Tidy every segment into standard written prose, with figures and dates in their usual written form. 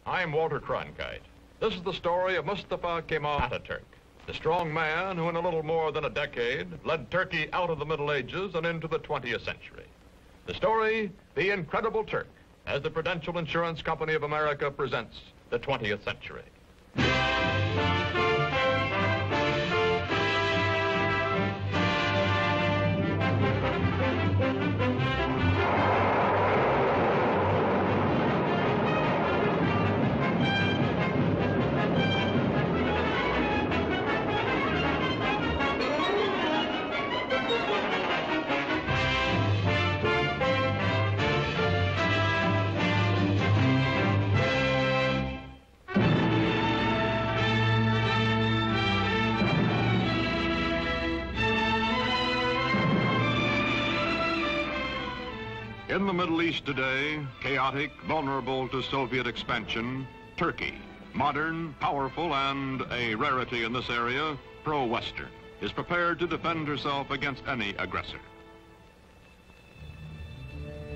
I'm Walter Cronkite. This is the story of Mustafa Kemal Atatürk, the strong man who in a little more than a decade led Turkey out of the Middle Ages and into the 20th century. The story, The Incredible Turk, as the Prudential Insurance Company of America presents the 20th century. In the Middle East today, chaotic, vulnerable to Soviet expansion, Turkey, modern, powerful, and a rarity in this area, pro-Western, is prepared to defend herself against any aggressor.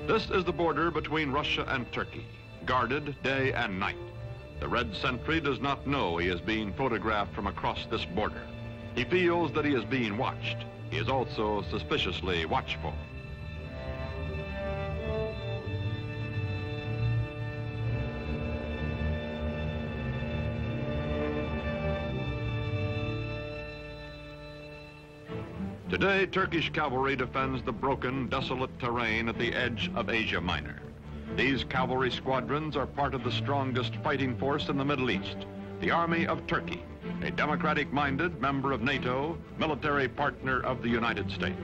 This is the border between Russia and Turkey, guarded day and night. The red sentry does not know he is being photographed from across this border. He feels that he is being watched. He is also suspiciously watchful. Today, Turkish cavalry defends the broken, desolate terrain at the edge of Asia Minor. These cavalry squadrons are part of the strongest fighting force in the Middle East, the Army of Turkey, a democratic-minded member of NATO, military partner of the United States.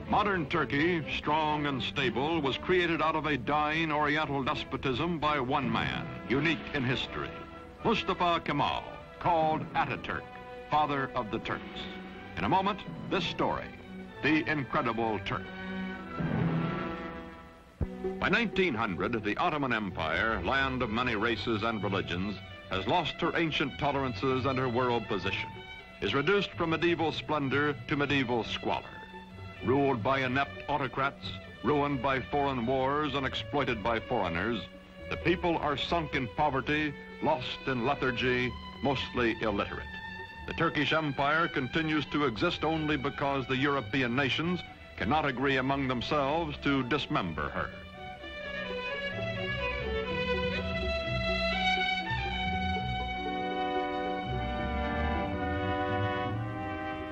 Modern Turkey, strong and stable, was created out of a dying Oriental despotism by one man, unique in history, Mustafa Kemal, called Atatürk, father of the Turks. In a moment, this story, The Incredible Turk. By 1900, the Ottoman Empire, land of many races and religions, has lost her ancient tolerances and her world position, is reduced from medieval splendor to medieval squalor. Ruled by inept autocrats, ruined by foreign wars and exploited by foreigners, the people are sunk in poverty, lost in lethargy, mostly illiterate. The Turkish Empire continues to exist only because the European nations cannot agree among themselves to dismember her.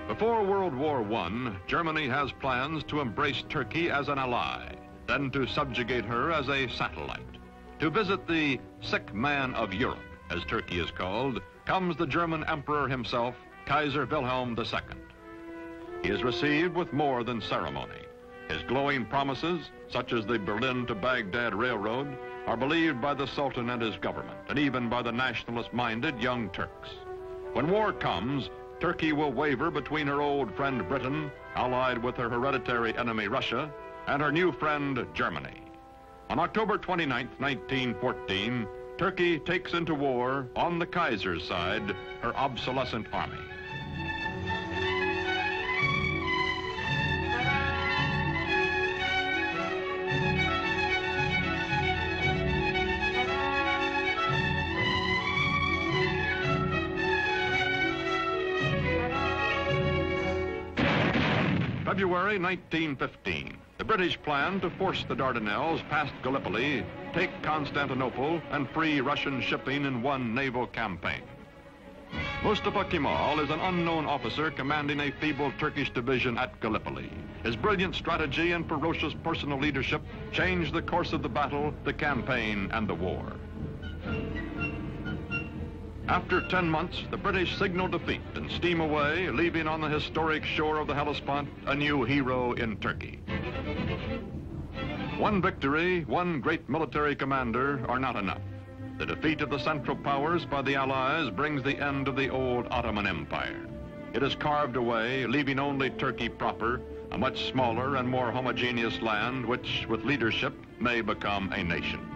Before World War I, Germany has plans to embrace Turkey as an ally, then to subjugate her as a satellite. To visit the sick man of Europe, as Turkey is called, comes the German emperor himself, Kaiser Wilhelm II. He is received with more than ceremony. His glowing promises, such as the Berlin to Baghdad Railroad, are believed by the Sultan and his government, and even by the nationalist-minded Young Turks. When war comes, Turkey will waver between her old friend Britain, allied with her hereditary enemy Russia, and her new friend Germany. On October 29, 1914, Turkey takes into war, on the Kaiser's side, her obsolescent army. February 1915, the British plan to force the Dardanelles past Gallipoli, take Constantinople, and free Russian shipping in one naval campaign. Mustafa Kemal is an unknown officer commanding a feeble Turkish division at Gallipoli. His brilliant strategy and ferocious personal leadership changed the course of the battle, the campaign, and the war. After 10 months, the British signal defeat and steam away, leaving on the historic shore of the Hellespont a new hero in Turkey. One victory, one great military commander are not enough. The defeat of the Central Powers by the Allies brings the end of the old Ottoman Empire. It is carved away, leaving only Turkey proper, a much smaller and more homogeneous land which, with leadership, may become a nation.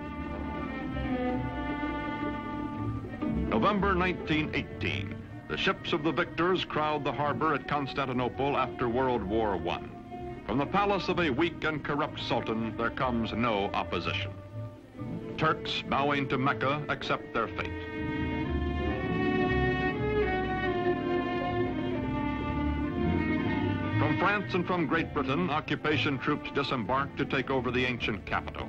November 1918. The ships of the victors crowd the harbor at Constantinople after World War I. From the palace of a weak and corrupt sultan, there comes no opposition. Turks bowing to Mecca accept their fate. From France and from Great Britain, occupation troops disembark to take over the ancient capital.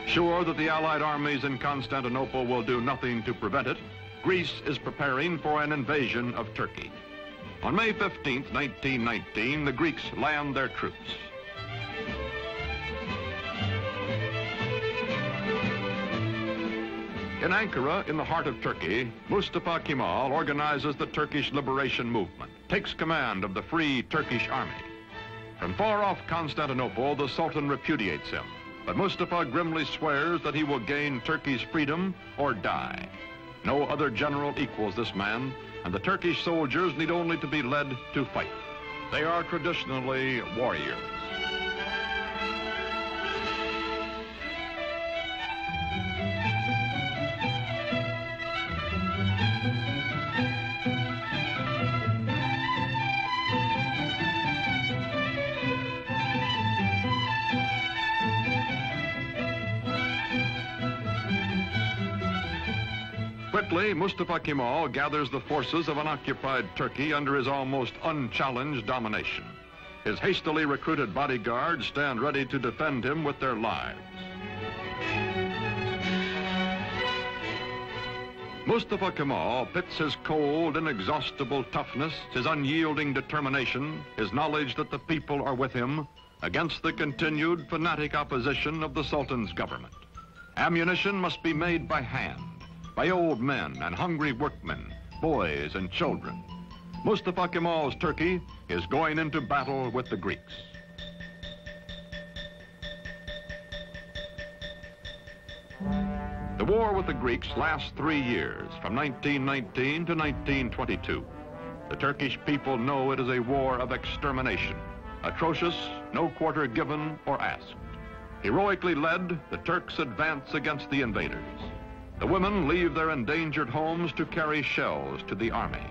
Sure that the Allied armies in Constantinople will do nothing to prevent it, Greece is preparing for an invasion of Turkey. On May 15, 1919, the Greeks land their troops. In Ankara, in the heart of Turkey, Mustafa Kemal organizes the Turkish liberation movement, takes command of the Free Turkish Army. From far off Constantinople, the Sultan repudiates him, but Mustafa grimly swears that he will gain Turkey's freedom or die. No other general equals this man, and the Turkish soldiers need only to be led to fight. They are traditionally warriors. Quickly, Mustafa Kemal gathers the forces of an occupied Turkey under his almost unchallenged domination. His hastily recruited bodyguards stand ready to defend him with their lives. Mustafa Kemal pits his cold, inexhaustible toughness, his unyielding determination, his knowledge that the people are with him, against the continued fanatic opposition of the Sultan's government. Ammunition must be made by hand, by old men and hungry workmen, boys and children. Mustafa Kemal's Turkey is going into battle with the Greeks. The war with the Greeks lasts 3 years, from 1919 to 1922. The Turkish people know it is a war of extermination, atrocious, no quarter given or asked. Heroically led, the Turks advance against the invaders. The women leave their endangered homes to carry shells to the army.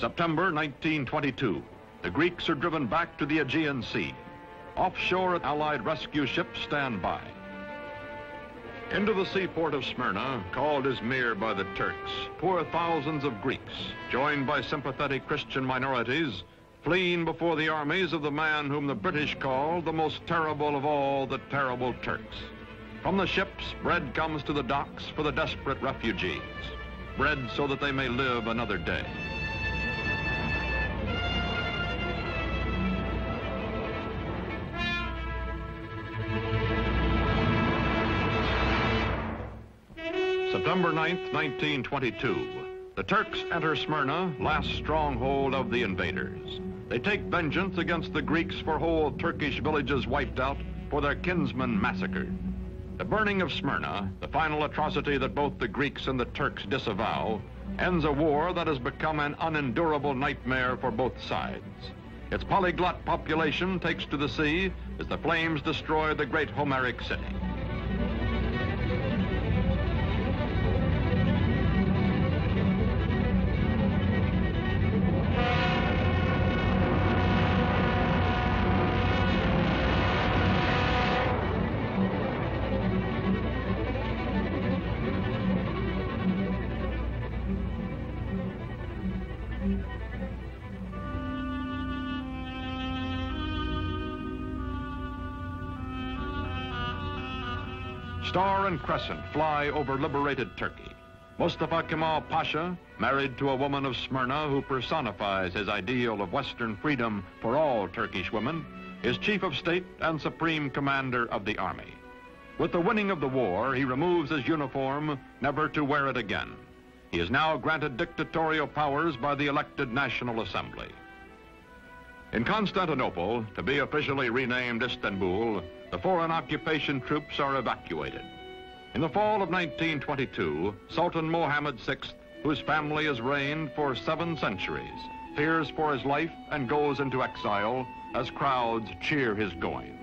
September 1922, the Greeks are driven back to the Aegean Sea. Offshore, Allied rescue ships stand by. Into the seaport of Smyrna, called Izmir by the Turks, pour thousands of Greeks, joined by sympathetic Christian minorities, fleeing before the armies of the man whom the British call the most terrible of all the terrible Turks. From the ships, bread comes to the docks for the desperate refugees. Bread so that they may live another day. September 9th, 1922. The Turks enter Smyrna, last stronghold of the invaders. They take vengeance against the Greeks for whole Turkish villages wiped out, for their kinsmen massacred. The burning of Smyrna, the final atrocity that both the Greeks and the Turks disavow, ends a war that has become an unendurable nightmare for both sides. Its polyglot population takes to the sea as the flames destroy the great Homeric city. Star and crescent fly over liberated Turkey. Mustafa Kemal Pasha, married to a woman of Smyrna who personifies his ideal of Western freedom for all Turkish women, is Chief of State and Supreme Commander of the Army. With the winning of the war, he removes his uniform, never to wear it again. He is now granted dictatorial powers by the elected National Assembly. In Constantinople, to be officially renamed Istanbul, the foreign occupation troops are evacuated. In the fall of 1922, Sultan Mohammed VI, whose family has reigned for 7 centuries, fears for his life and goes into exile as crowds cheer his going.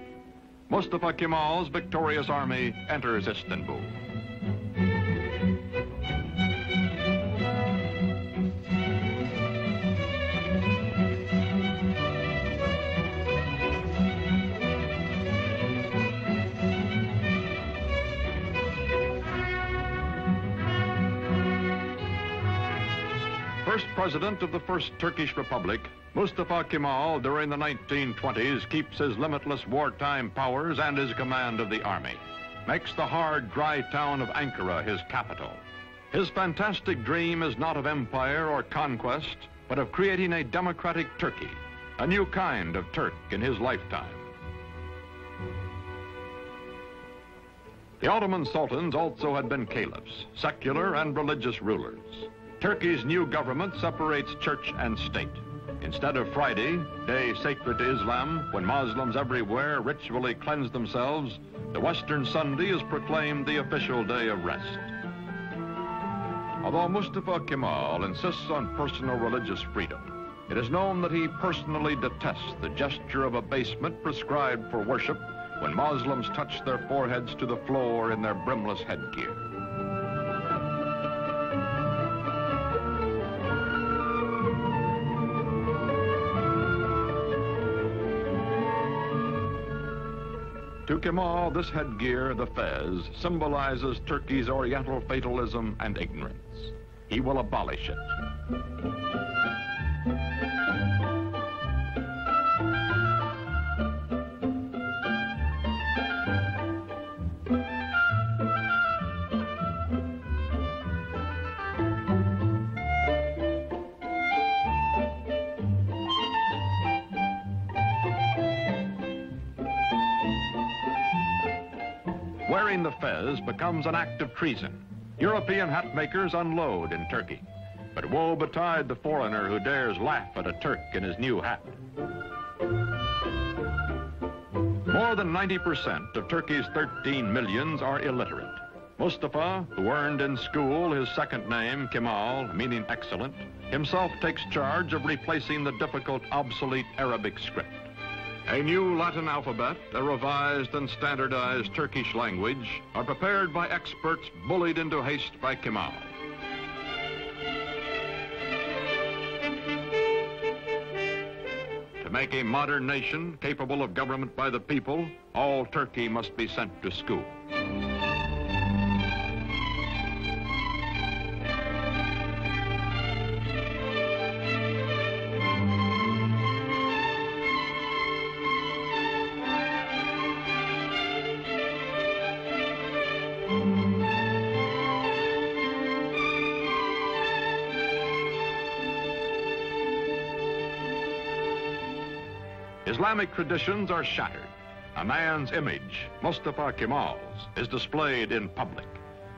Mustafa Kemal's victorious army enters Istanbul. First president of the First Turkish Republic, Mustafa Kemal, during the 1920s, keeps his limitless wartime powers and his command of the army, makes the hard, dry town of Ankara his capital. His fantastic dream is not of empire or conquest, but of creating a democratic Turkey, a new kind of Turk in his lifetime. The Ottoman sultans also had been caliphs, secular and religious rulers. Turkey's new government separates church and state. Instead of Friday, day sacred to Islam, when Muslims everywhere ritually cleanse themselves, the Western Sunday is proclaimed the official day of rest. Although Mustafa Kemal insists on personal religious freedom, it is known that he personally detests the gesture of abasement prescribed for worship when Muslims touch their foreheads to the floor in their brimless headgear. To Kemal, this headgear, the fez, symbolizes Turkey's Oriental fatalism and ignorance. He will abolish it. Wearing the fez becomes an act of treason. European hat makers unload in Turkey. But woe betide the foreigner who dares laugh at a Turk in his new hat. More than 90% of Turkey's 13 millions are illiterate. Mustafa, who earned in school his second name, Kemal, meaning excellent, himself takes charge of replacing the difficult, obsolete Arabic script. A new Latin alphabet, a revised and standardized Turkish language are prepared by experts bullied into haste by Kemal. To make a modern nation capable of government by the people, all Turkey must be sent to school. Islamic traditions are shattered. A man's image, Mustafa Kemal's, is displayed in public.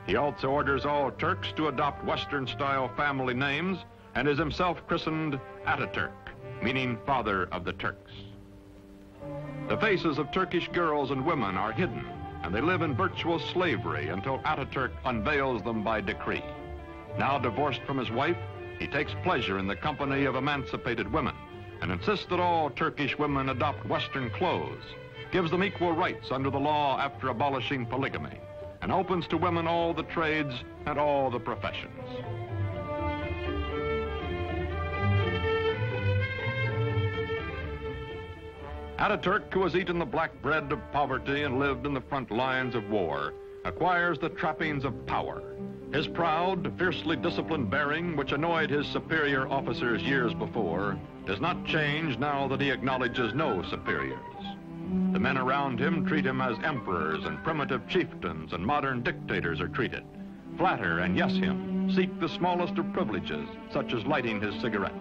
He also orders all Turks to adopt Western-style family names and is himself christened Atatürk, meaning father of the Turks. The faces of Turkish girls and women are hidden, and they live in virtual slavery until Atatürk unveils them by decree. Now divorced from his wife, he takes pleasure in the company of emancipated women and insists that all Turkish women adopt Western clothes, gives them equal rights under the law after abolishing polygamy, and opens to women all the trades and all the professions. Atatürk, who has eaten the black bread of poverty and lived in the front lines of war, acquires the trappings of power. His proud, fiercely disciplined bearing, which annoyed his superior officers years before, does not change now that he acknowledges no superiors. The men around him treat him as emperors and primitive chieftains and modern dictators are treated. Flatter and yes him, seek the smallest of privileges, such as lighting his cigarette.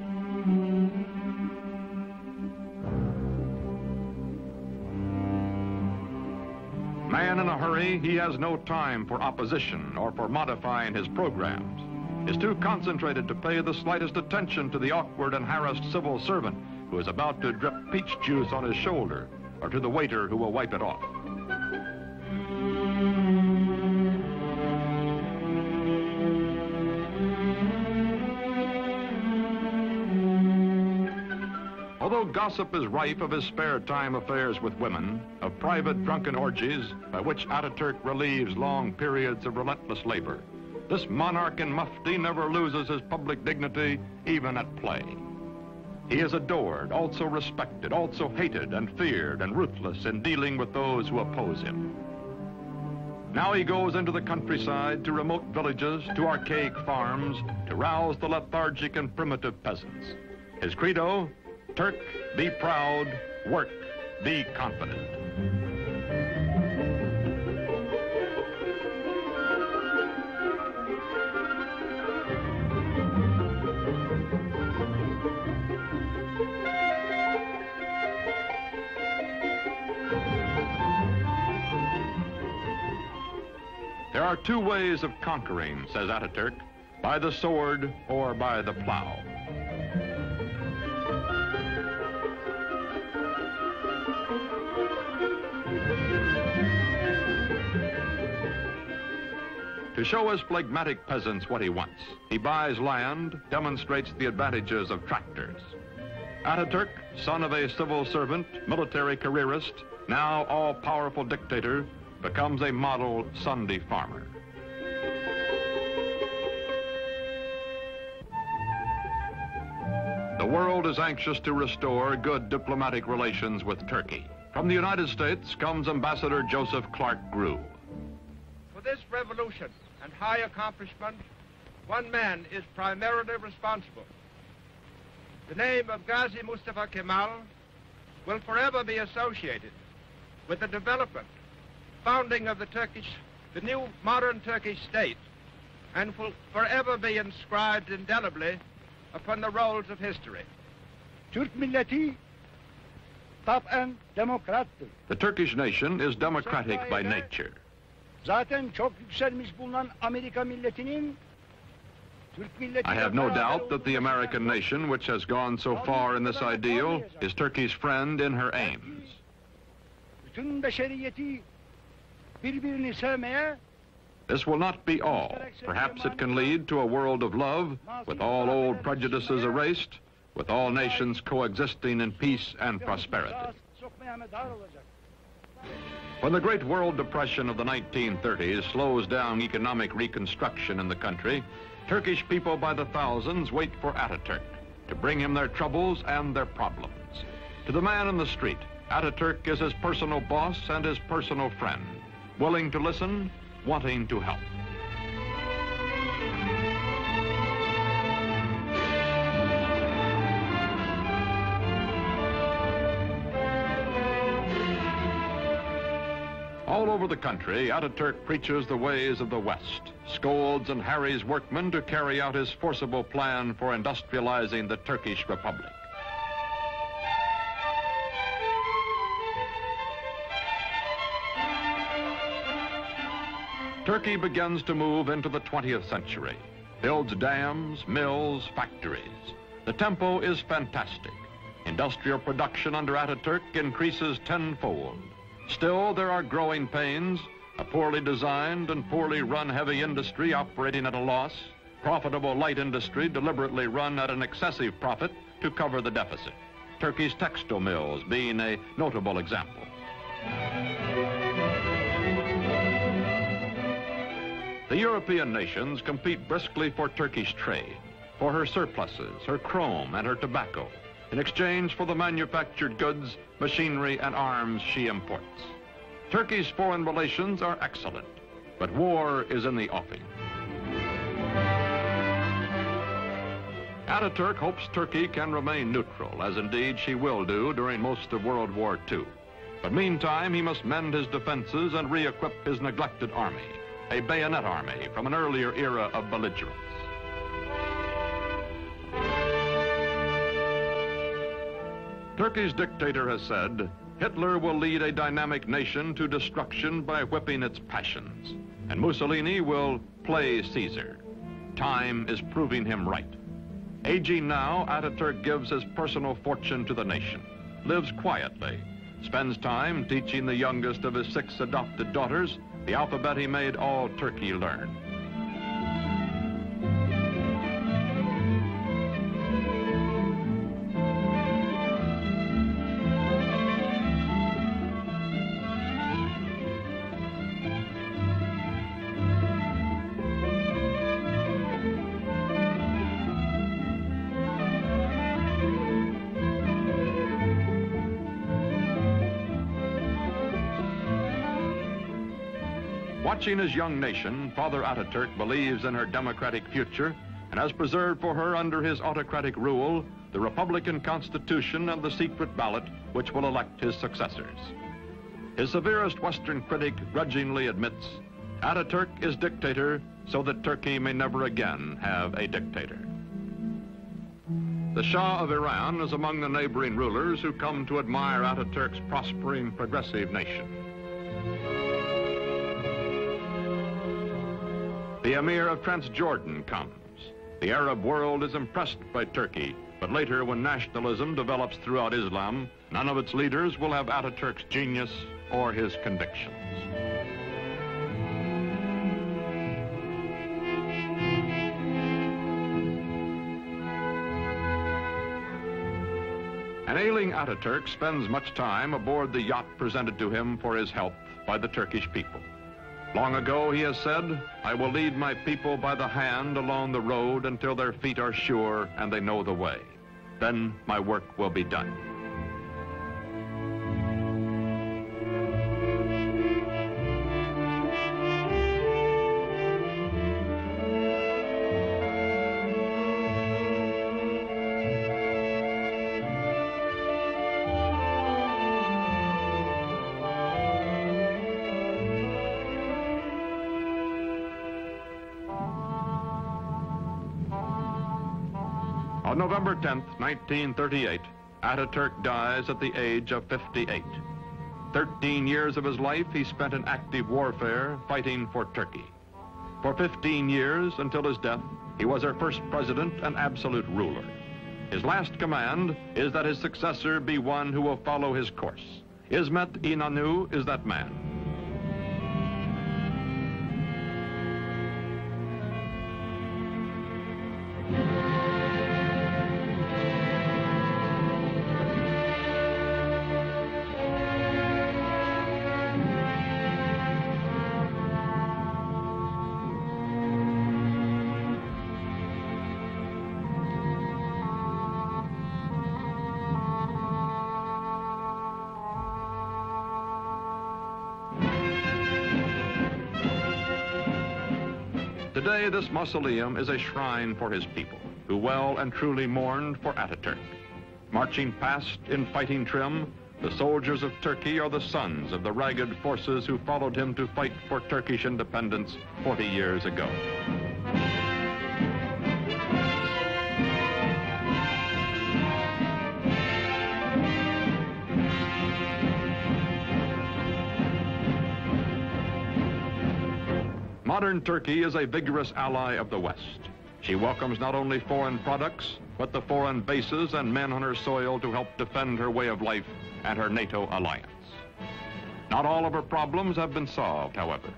Man in a hurry, he has no time for opposition or for modifying his programs. Is too concentrated to pay the slightest attention to the awkward and harassed civil servant who is about to drip peach juice on his shoulder, or to the waiter who will wipe it off. Although gossip is rife of his spare time affairs with women, of private drunken orgies by which Atatürk relieves long periods of relentless labor, this monarch in mufti never loses his public dignity, even at play. He is adored, also respected, also hated and feared and ruthless in dealing with those who oppose him. Now he goes into the countryside, to remote villages, to archaic farms, to rouse the lethargic and primitive peasants. His credo, Turk, be proud, work, be confident. There are two ways of conquering, says Atatürk, by the sword or by the plow. To show his phlegmatic peasants what he wants, he buys land, demonstrates the advantages of tractors. Atatürk, son of a civil servant, military careerist, now all-powerful dictator, becomes a model Sunday farmer. The world is anxious to restore good diplomatic relations with Turkey. From the United States comes Ambassador Joseph Clark Grew. For this revolution and high accomplishment, one man is primarily responsible. The name of Gazi Mustafa Kemal will forever be associated with the development, founding of the new modern Turkish state, and will forever be inscribed indelibly upon the rolls of history. Türk milleti taben demokrattır. The Turkish nation is democratic by nature. Zaten çok yükselmiş bulunan Amerika milletinin Türk milleti. I have no doubt that the American nation, which has gone so far in this ideal, is Turkey's friend in her aims. Bütün beşeriyeti birbirini sevmeye. This will not be all. Perhaps it can lead to a world of love, with all old prejudices erased, with all nations coexisting in peace and prosperity. When the Great World Depression of the 1930s slows down economic reconstruction in the country, Turkish people by the thousands wait for Atatürk to bring him their troubles and their problems. To the man in the street, Atatürk is his personal boss and his personal friend, willing to listen, wanting to help. All over the country, Atatürk preaches the ways of the West, scolds and harries workmen to carry out his forcible plan for industrializing the Turkish Republic. Turkey begins to move into the 20th century, builds dams, mills, factories. The tempo is fantastic. Industrial production under Atatürk increases tenfold. Still, there are growing pains, a poorly designed and poorly run heavy industry operating at a loss, profitable light industry deliberately run at an excessive profit to cover the deficit. Turkey's textile mills being a notable example. The European nations compete briskly for Turkish trade, for her surpluses, her chrome, and her tobacco, in exchange for the manufactured goods, machinery, and arms she imports. Turkey's foreign relations are excellent, but war is in the offing. Atatürk hopes Turkey can remain neutral, as indeed she will do during most of World War II. But meantime, he must mend his defenses and re-equip his neglected army, a bayonet army from an earlier era of belligerence. Turkey's dictator has said, Hitler will lead a dynamic nation to destruction by whipping its passions, and Mussolini will play Caesar. Time is proving him right. Aging now, Atatürk gives his personal fortune to the nation, lives quietly, spends time teaching the youngest of his 6 adopted daughters the alphabet he made all Turkey learn. Watching his young nation, Father Atatürk believes in her democratic future and has preserved for her under his autocratic rule the Republican Constitution and the secret ballot which will elect his successors. His severest Western critic grudgingly admits Atatürk is dictator so that Turkey may never again have a dictator. The Shah of Iran is among the neighboring rulers who come to admire Atatürk's prospering progressive nation. The Emir of Transjordan comes. The Arab world is impressed by Turkey, but later when nationalism develops throughout Islam, none of its leaders will have Atatürk's genius or his convictions. An ailing Atatürk spends much time aboard the yacht presented to him for his health by the Turkish people. Long ago, he has said, I will lead my people by the hand along the road until their feet are sure and they know the way. Then my work will be done. On November 10th, 1938, Atatürk dies at the age of 58. 13 years of his life he spent in active warfare fighting for Turkey. For 15 years, until his death, he was our first president and absolute ruler. His last command is that his successor be one who will follow his course. İsmet İnönü is that man. Today, this mausoleum is a shrine for his people, who well and truly mourned for Atatürk. Marching past in fighting trim, the soldiers of Turkey are the sons of the ragged forces who followed him to fight for Turkish independence 40 years ago. Modern Turkey is a vigorous ally of the West. She welcomes not only foreign products, but the foreign bases and men on her soil to help defend her way of life and her NATO alliance. Not all of her problems have been solved, however.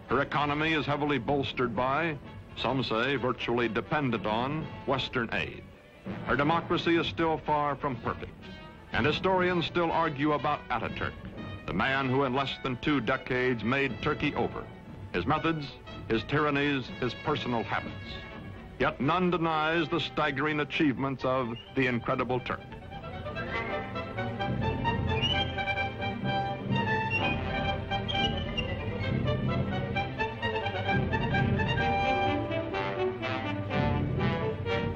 Her economy is heavily bolstered by, some say virtually dependent on, Western aid. Her democracy is still far from perfect, and historians still argue about Atatürk, the man who in less than 2 decades made Turkey over. His methods, his tyrannies, his personal habits. Yet none denies the staggering achievements of the incredible Turk.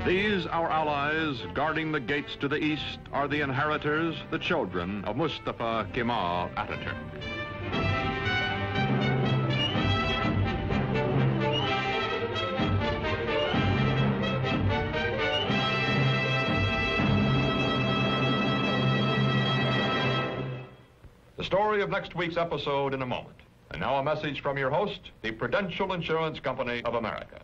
These, our allies, guarding the gates to the east, are the inheritors, the children of Mustafa Kemal Atatürk. story of next week's episode in a moment. And now a message from your host, the Prudential Insurance Company of America.